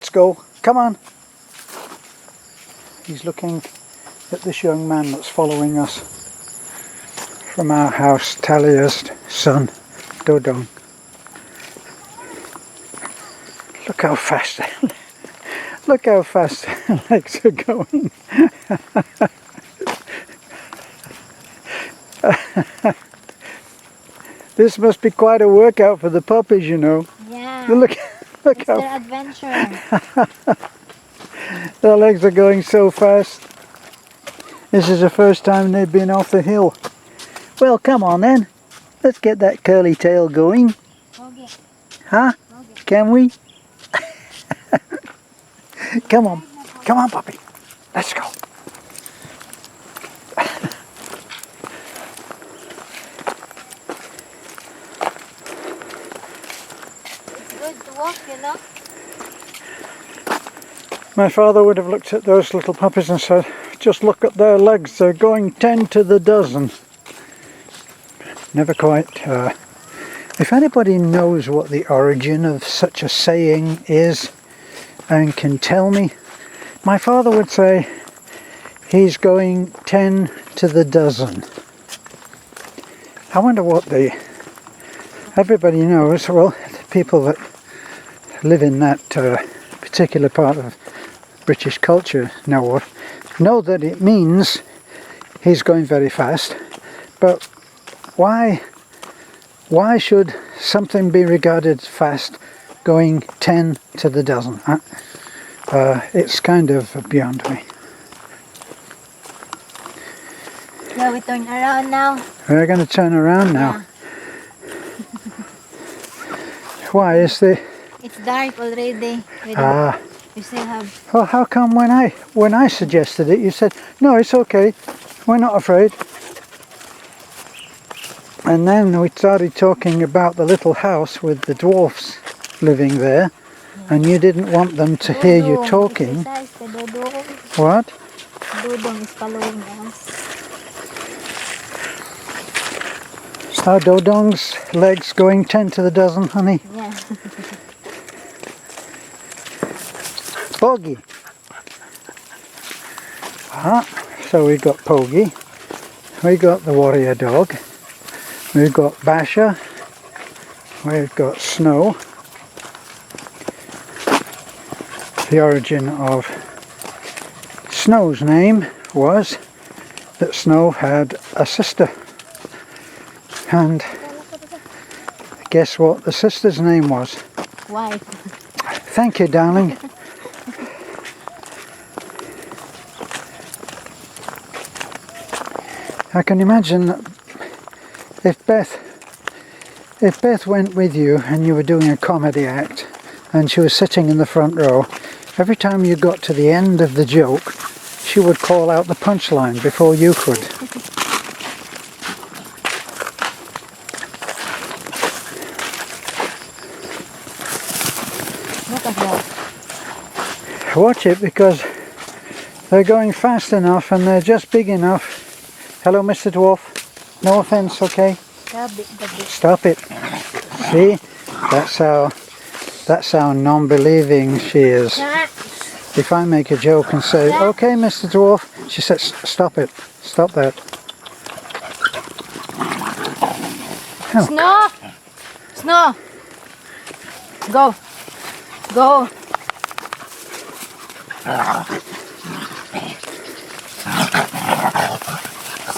let's go. Come on. He's looking at this young man that's following us from our house, Talia's son, Dodong. Look how fast, look how fast their legs are going. This must be quite a workout for the puppies, you know. Yeah. Look It's how their adventure. their legs are going so fast. This is the first time they've been off the hill. Well, come on then. Let's get that curly tail going. Okay. Huh? Okay. Can we? Come on. Come on, puppy. Let's go. It's good to walk, you know. My father would have looked at those little puppies and said, just look at their legs, they're going 10 to the dozen. Never quite. If anybody knows what the origin of such a saying is and can tell me, my father would say, he's going 10 to the dozen. I wonder what everybody knows, well, the people that live in that particular part of British culture know that it means he's going very fast, but why should something be regarded fast going 10 to the dozen? It's kind of beyond me. Yeah, we turn around now. We're going to turn around now. Yeah. Why is the... It's dark already. We still have... Well, how come when I suggested it, you said, no, it's okay, we're not afraid. And then we started talking about the little house with the dwarfs living there, and you didn't want them to hear you talking. What? Dodong is following us. Are Dodong's legs going 10 to the dozen, honey? Yeah. Poggy. So we've got Poggy, we've got the warrior dog, we've got Basher, we've got Snow. The origin of Snow's name was that Snow had a sister. And guess what the sister's name was? Wife. Thank you, darling. I can imagine that if Beth went with you and you were doing a comedy act and she was sitting in the front row, every time you got to the end of the joke, she would call out the punchline before you could. Look at that. Watch it, because they're going fast enough and they're just big enough. Hello, Mr. Dwarf. No offense, okay? Stop it. See? That's how non-believing she is. If I make a joke and say, okay, Mr. Dwarf, she says, stop it. Stop that. Oh. Snow! Snow! Go! Go!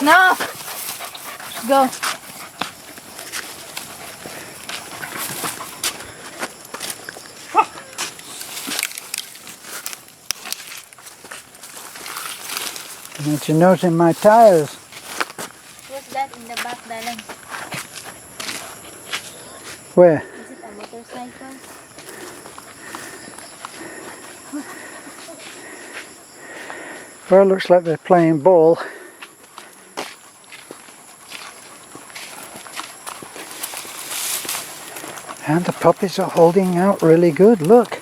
Snow! Go! Don't you notice my tires? What's that in the back, darling? Where? Is it a motorcycle? Well, it looks like they're playing ball. And the puppies are holding out really good, look.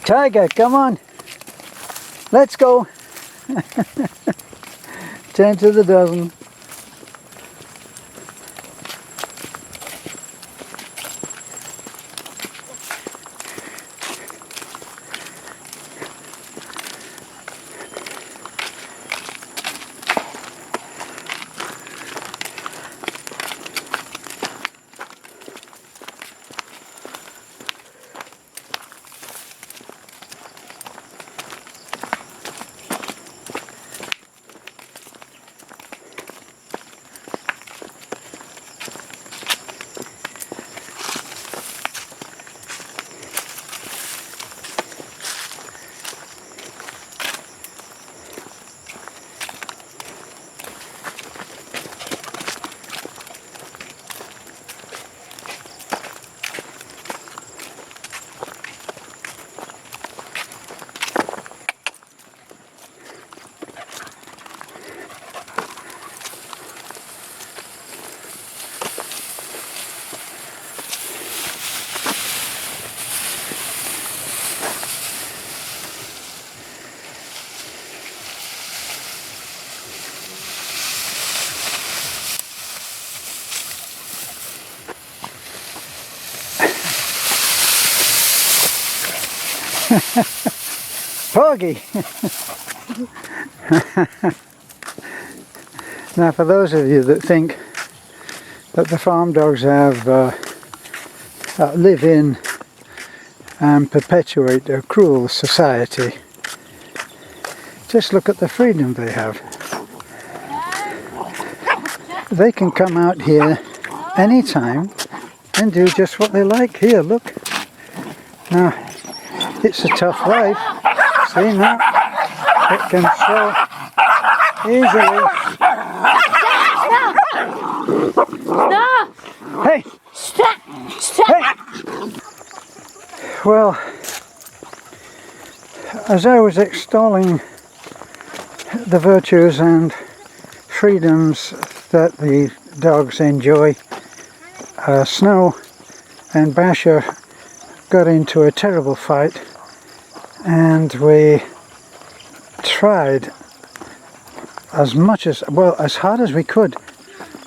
Tiger, come on. Let's go. 10 to the dozen. Porgy! Now for those of you that think that the farm dogs have live in and perpetuate a cruel society, just look at the freedom they have. They can come out here anytime and do just what they like. Here, look. Now, it's a tough life. See now? It can so easily. Stop! Hey! Stop! Stop! Hey! Well, as I was extolling the virtues and freedoms that the dogs enjoy, Snow and Basher got into a terrible fight, and we tried as hard as we could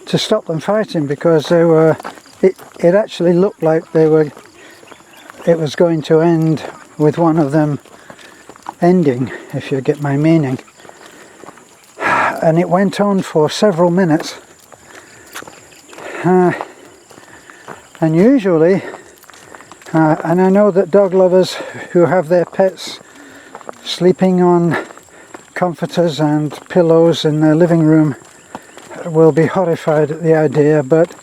to stop them fighting, because they were it actually looked like it was going to end with one of them ending, if you get my meaning. And it went on for several minutes, and usually and I know that dog lovers who have their pets sleeping on comforters and pillows in their living room will be horrified at the idea, but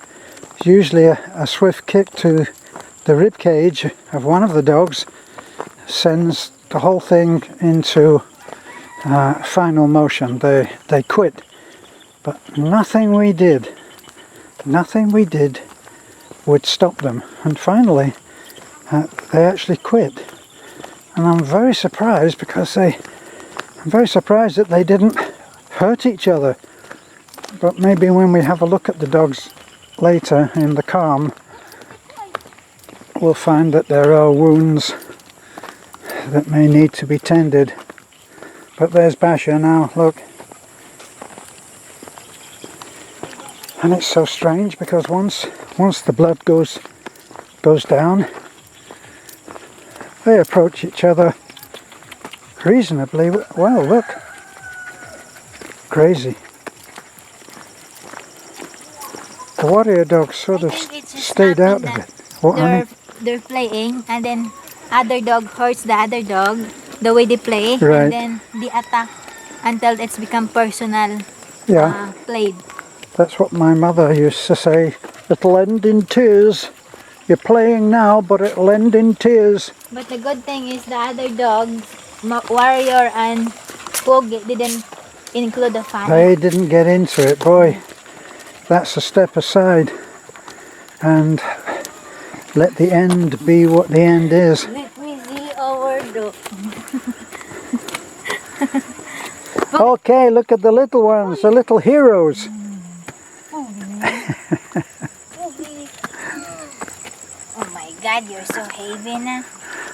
usually a swift kick to the rib cage of one of the dogs sends the whole thing into final motion. They quit, but nothing we did would stop them, and finally they actually quit. And I'm very surprised, because I'm very surprised that they didn't hurt each other. But maybe when we have a look at the dogs later in the calm, we'll find that there are wounds that may need to be tended. But there's Basher now, look. And it's so strange, because once the blood goes down, they approach each other reasonably well. Look, crazy. The warrior dogs sort of stayed out of it. What, they're playing, and then other dog hurts the other dog the way they play, right. And then they attack until it's become personal. Yeah, played. That's what my mother used to say. It'll end in tears. You're playing now, but it'll end in tears. But the good thing is the other dogs, Warrior and Pug, didn't include the fight. They didn't get into it, boy. That's a step aside, and let the end be what the end is. Let me see our dog. Okay, look at the little ones, the little heroes. Oh my God, you're so heavy now.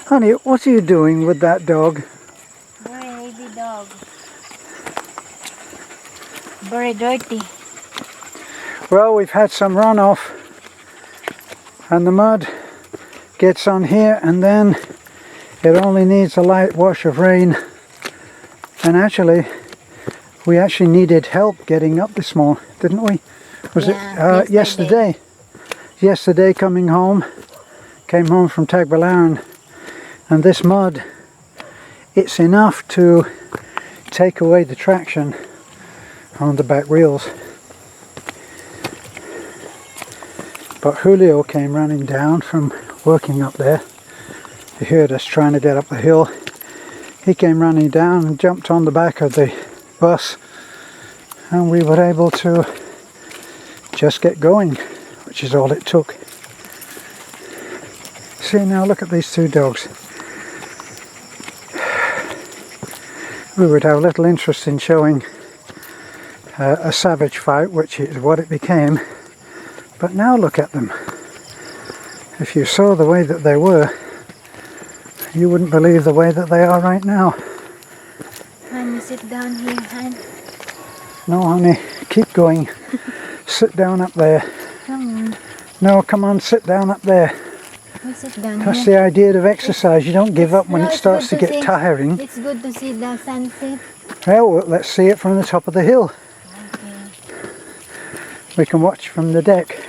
Honey, what are you doing with that dog? Very heavy dog. Very dirty. Well, we've had some runoff, and the mud gets on here, and then it only needs a light wash of rain. And actually, we actually needed help getting up this morning, didn't we? Was it yesterday? Yesterday, coming home, came home from Tagbilaran, and this mud, it's enough to take away the traction on the back wheels. But Julio came running down from working up there. He heard us trying to get up the hill. He came running down and jumped on the back of the bus, and we were able to just get going, which is all it took. See, now look at these two dogs. We would have little interest in showing a savage fight, which is what it became, but now look at them. If you saw the way that they were, you wouldn't believe the way that they are right now. Honey, sit down here, honey. No, honey, keep going. Sit down up there. Come on. No, come on, sit down up there. We sit down That's here. the idea of exercise. You don't give up when No, it it's starts to good get see. tiring. It's good to see the sunset. Well, let's see it from the top of the hill. We can watch from the deck.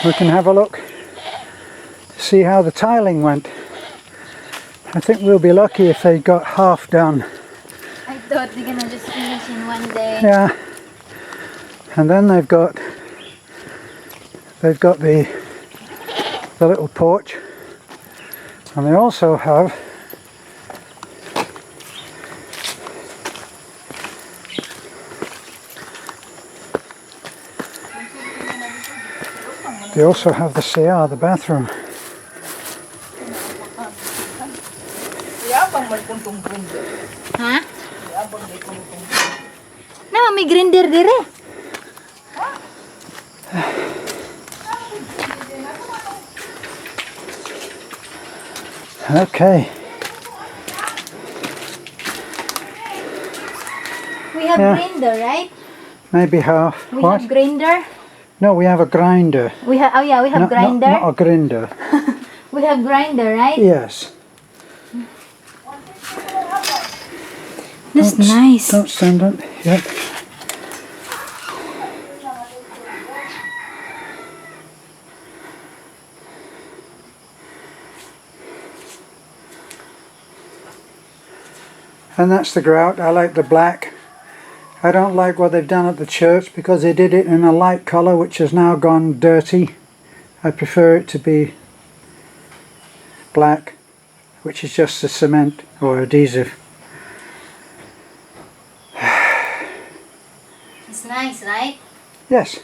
We can have a look to see how the tiling went. I think we'll be lucky if they got half done. I thought they're gonna just finish in one day. Yeah. And then they've got the little porch, and they also have the CR, the bathroom. Ha? No, may grinder dire. Okay. We have Yeah. grinder, right? Maybe half. We What? have grinder. No, we have a grinder. We have we have grinder. Not a grinder. We have grinder, right? Yes. That's nice. Don't stand up yet. And that's the grout. I like the black. I don't like what they've done at the church because they did it in a light colour which has now gone dirty. I prefer it to be black, which is just a cement or adhesive. It's nice, right? Yes.